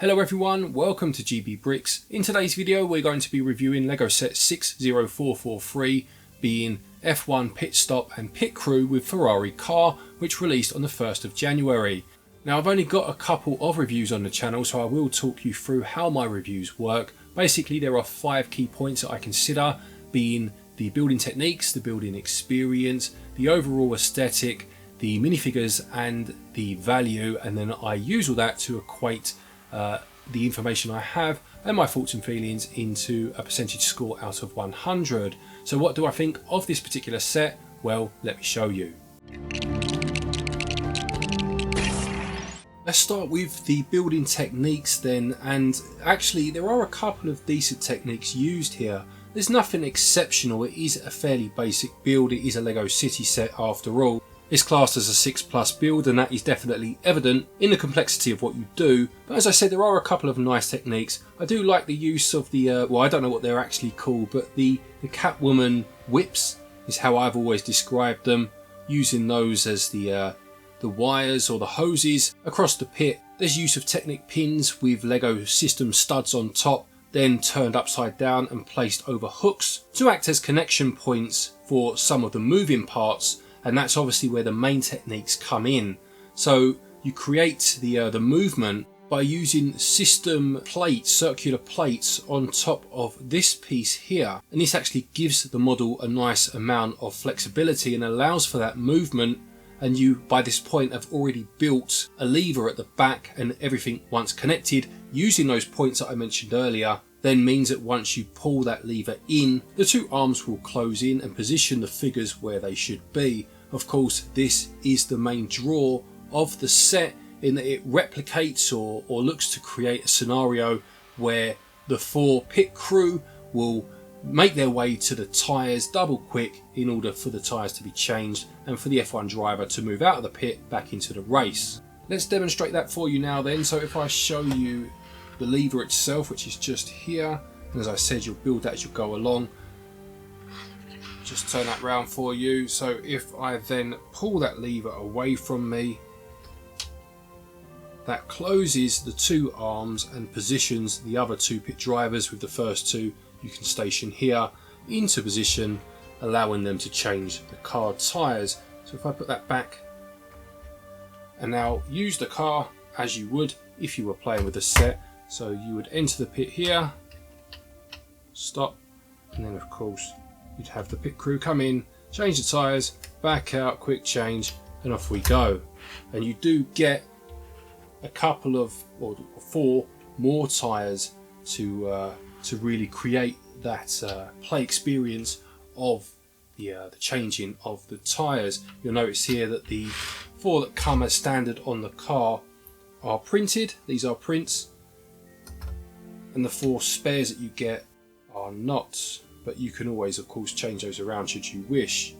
Hello everyone, welcome to GB Bricks. In today's video we're going to be reviewing LEGO set 60443, being F1 Pit Stop and Pit Crew with Ferrari Car, which released on the 1st of January. Now I've only got a couple of reviews on the channel, so I will talk you through how my reviews work. Basically there are 5 key points that I consider, being the building techniques, the building experience, the overall aesthetic, the minifigures and the value, and then I use all that to equate the information I have and my thoughts and feelings into a percentage score out of 100. So what do I think of this particular set? Well, let me show you. Let's start with the building techniques then, and actually there are a couple of decent techniques used here. There's nothing exceptional, it is a fairly basic build, it is a LEGO City set after all. It's classed as a 6+ build, and that is definitely evident in the complexity of what you do. But as I said, there are a couple of nice techniques. I do like the use of the, well, I don't know what they're actually called, but the Catwoman whips is how I've always described them, using those as the wires or the hoses across the pit. There's use of Technic pins with LEGO system studs on top, then turned upside down and placed over hooks to act as connection points for some of the moving parts. And that's obviously where the main techniques come in. So you create the movement by using system plates, circular plates on top of this piece here. And this actually gives the model a nice amount of flexibility and allows for that movement. And you, by this point, have already built a lever at the back, and everything once connected using those points that I mentioned earlier then means that once you pull that lever in, the two arms will close in and position the figures where they should be. Of course, this is the main draw of the set, in that it replicates or looks to create a scenario where the 4 pit crew will make their way to the tyres double quick in order for the tyres to be changed and for the F1 driver to move out of the pit back into the race. Let's demonstrate that for you now then. So if I show you the lever itself, which is just here, and as I said, you'll build that as you go along. Just turn that round for you. So if I then pull that lever away from me, that closes the 2 arms and positions the other 2 pit drivers. With the first 2 you can station here into position, allowing them to change the car tyres. So if I put that back and now use the car as you would if you were playing with the set. So you would enter the pit here, stop, and then of course you'd have the pit crew come in, change the tyres, back out, quick change, and off we go. And you do get a couple of, or 4 more tyres to really create that play experience of the changing of the tyres. You'll notice here that the 4 that come as standard on the car are printed. These are prints. And the 4 spares that you get are not, but you can always of course change those around should you wish.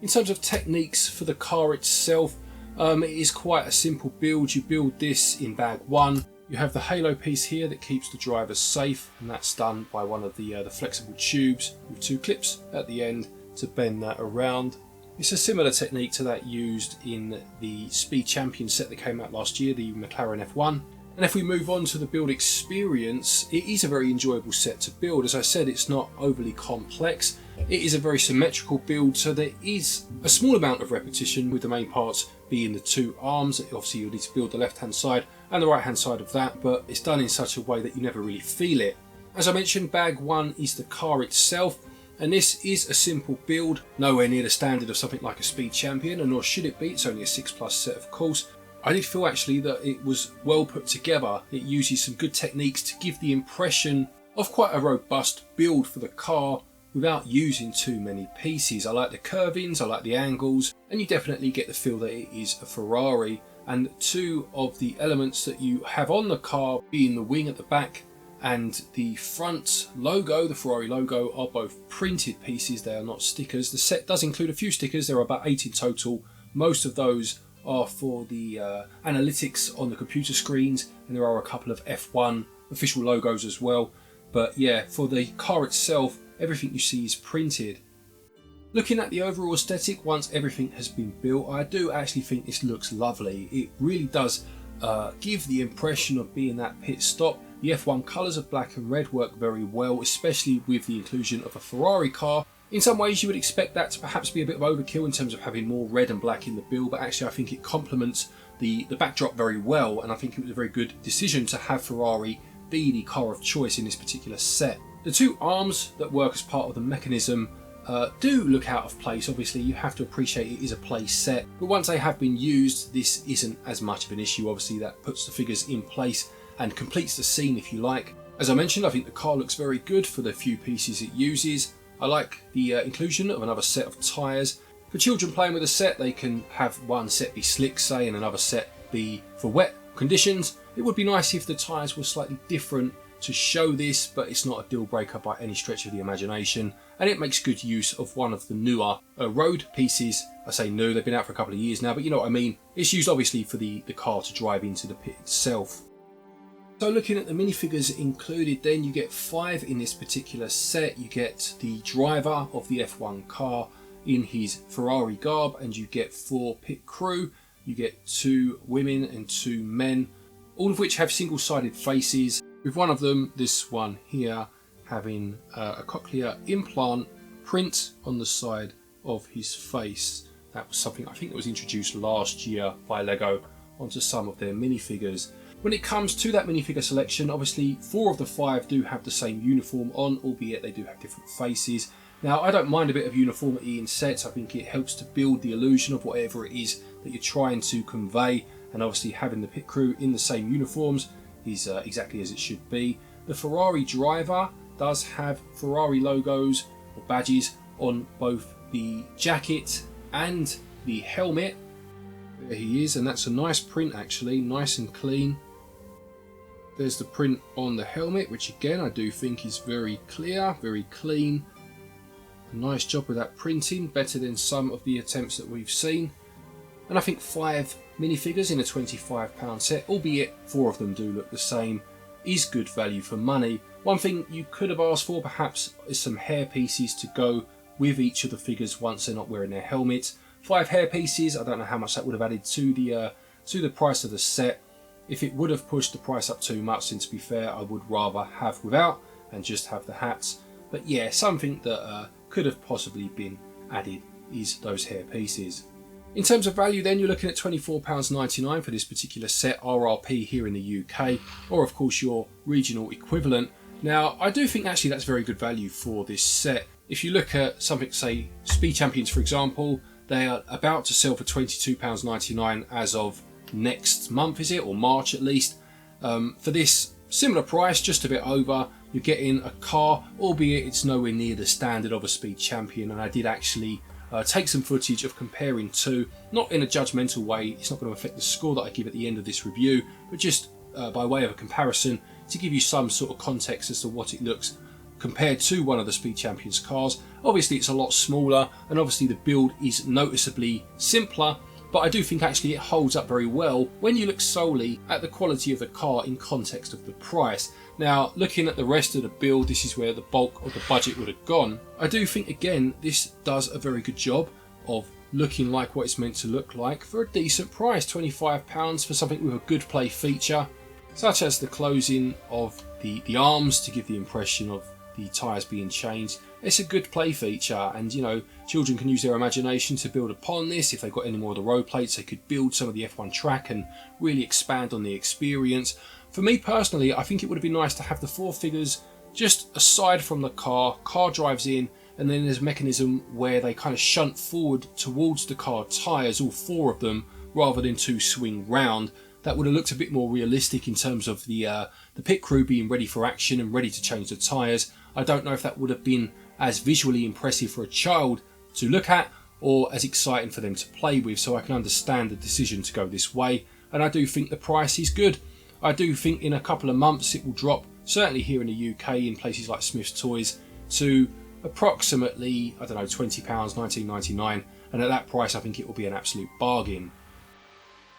In terms of techniques for the car itself, it is quite a simple build. You build this in bag 1. You have the halo piece here that keeps the driver safe, and that's done by one of the flexible tubes with 2 clips at the end to bend that around. It's a similar technique to that used in the Speed Champion set that came out last year, the McLaren F1. And if we move on to the build experience, it is a very enjoyable set to build. As I said, it's not overly complex. It is a very symmetrical build, so there is a small amount of repetition, with the main parts being the 2 arms. Obviously you'll need to build the left hand side and the right hand side of that, but it's done in such a way that you never really feel it. As I mentioned, bag 1 is the car itself, and this is a simple build, nowhere near the standard of something like a Speed Champion, and nor should it be. It's only a 6+ set of course. I did feel actually that it was well put together. It uses some good techniques to give the impression of quite a robust build for the car without using too many pieces. I like the curvings, I like the angles, and you definitely get the feel that it is a Ferrari. And 2 of the elements that you have on the car, being the wing at the back and the front logo, the Ferrari logo, are both printed pieces. They are not stickers. The set does include a few stickers. There are about 8 in total. Most of those are for the analytics on the computer screens, and there are a couple of F1 official logos as well. But yeah, for the car itself, everything you see is printed. Looking at the overall aesthetic, once everything has been built, I do actually think this looks lovely. It really does give the impression of being that pit stop. The F1 colours of black and red work very well, especially with the inclusion of a Ferrari car. In some ways you would expect that to perhaps be a bit of overkill in terms of having more red and black in the build, but actually I think it complements the backdrop very well, and I think it was a very good decision to have Ferrari be the car of choice in this particular set. The two arms that work as part of the mechanism do look out of place. Obviously you have to appreciate it is a play set, but once they have been used this isn't as much of an issue. Obviously that puts the figures in place and completes the scene, if you like. As I mentioned, I think the car looks very good for the few pieces it uses. I like the inclusion of another set of tyres. For children playing with a set, they can have one set be slick, say, and another set be for wet conditions. It would be nice if the tyres were slightly different to show this, but it's not a deal breaker by any stretch of the imagination, and it makes good use of one of the newer road pieces. I say new, they've been out for a couple of years now, but you know what I mean. It's used obviously for the car to drive into the pit itself. So looking at the minifigures included, then you get 5 in this particular set. You get the driver of the F1 car in his Ferrari garb, and you get 4 pit crew. You get 2 women and 2 men, all of which have single-sided faces, with one of them, this one here, having a cochlear implant print on the side of his face. That was something I think that was introduced last year by Lego onto some of their minifigures. When it comes to that minifigure selection, obviously 4 of the 5 do have the same uniform on, albeit they do have different faces. Now I don't mind a bit of uniformity in sets. I think it helps to build the illusion of whatever it is that you're trying to convey, and obviously having the pit crew in the same uniforms is exactly as it should be. The Ferrari driver does have Ferrari logos or badges on both the jacket and the helmet. There he is, and that's a nice print actually, nice and clean. There's the print on the helmet, which again I do think is very clear, very clean. A nice job with that printing, better than some of the attempts that we've seen. And I think 5 minifigures in a £25 set, albeit 4 of them do look the same, is good value for money. One thing you could have asked for perhaps is some hair pieces to go with each of the figures once they're not wearing their helmets. 5 hair pieces, I don't know how much that would have added to the price of the set. If it would have pushed the price up too much, then to be fair, I would rather have without and just have the hats. But yeah, something that could have possibly been added is those hair pieces. In terms of value then, you're looking at £24.99 for this particular set, RRP here in the UK, or of course your regional equivalent. Now I do think actually that's very good value for this set. If you look at something, say Speed Champions for example, they are about to sell for £22.99 as of next month, is it, or March at least. For this similar price, just a bit over, you're getting a car, albeit it's nowhere near the standard of a Speed Champion, and I did actually take some footage of comparing two, not in a judgmental way. It's not going to affect the score that I give at the end of this review, but just by way of a comparison to give you some sort of context as to what it looks compared to one of the Speed Champions cars. Obviously it's a lot smaller, and obviously the build is noticeably simpler, but I do think actually it holds up very well when you look solely at the quality of the car in context of the price. Now, looking at the rest of the build, this is where the bulk of the budget would have gone. I do think again this does a very good job of looking like what it's meant to look like for a decent price. £25 for something with a good play feature, such as the closing of the arms to give the impression of the tyres being changed. It's a good play feature, and you know, children can use their imagination to build upon this. If they've got any more of the road plates, they could build some of the F1 track and really expand on the experience. For me personally, I think it would have been nice to have the 4 figures just aside from the car. Car drives in, and then there's a mechanism where they kind of shunt forward towards the car tyres, all 4 of them, rather than 2 swing round. That would have looked a bit more realistic in terms of the pit crew being ready for action and ready to change the tyres. I don't know if that would have been as visually impressive for a child to look at or as exciting for them to play with, so I can understand the decision to go this way, and I do think the price is good. I do think in a couple of months it will drop, certainly here in the UK in places like Smith's Toys, to approximately, I don't know, £20, $19.99, and at that price I think it will be an absolute bargain.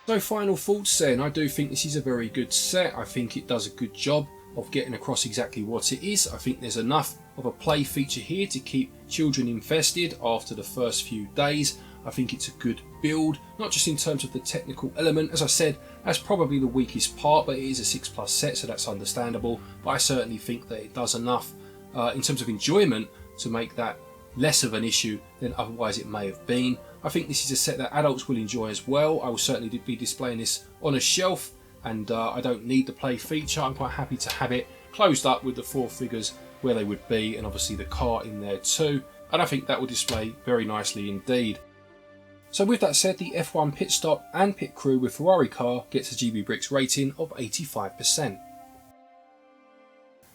So final thoughts then, I do think this is a very good set. I think it does a good job of getting across exactly what it is. I think there's enough of a play feature here to keep children invested after the first few days. I think it's a good build, not just in terms of the technical element. As I said, that's probably the weakest part, but it is a 6+ set, so that's understandable. But I certainly think that it does enough in terms of enjoyment to make that less of an issue than otherwise it may have been. I think this is a set that adults will enjoy as well. I will certainly be displaying this on a shelf, and I don't need the play feature. I'm quite happy to have it closed up with the 4 figures where they would be, and obviously the car in there too. And I think that will display very nicely indeed. So with that said, the F1 pit stop and pit crew with Ferrari Car gets a GB Bricks rating of 85%.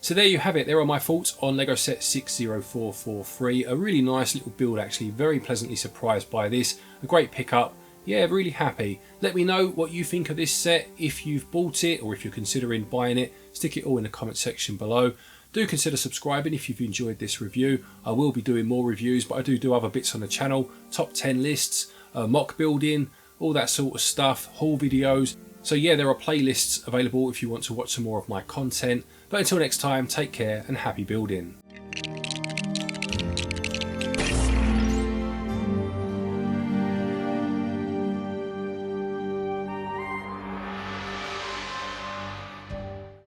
So there you have it. There are my thoughts on Lego set 60443. A really nice little build actually. Very pleasantly surprised by this. A great pickup. Yeah, really happy. Let me know what you think of this set. If you've bought it or if you're considering buying it, stick it all in the comment section below. Do consider subscribing if you've enjoyed this review. I will be doing more reviews, but I do other bits on the channel. Top 10 lists, mock building, all that sort of stuff, haul videos. So yeah, there are playlists available if you want to watch some more of my content. But until next time, take care and happy building.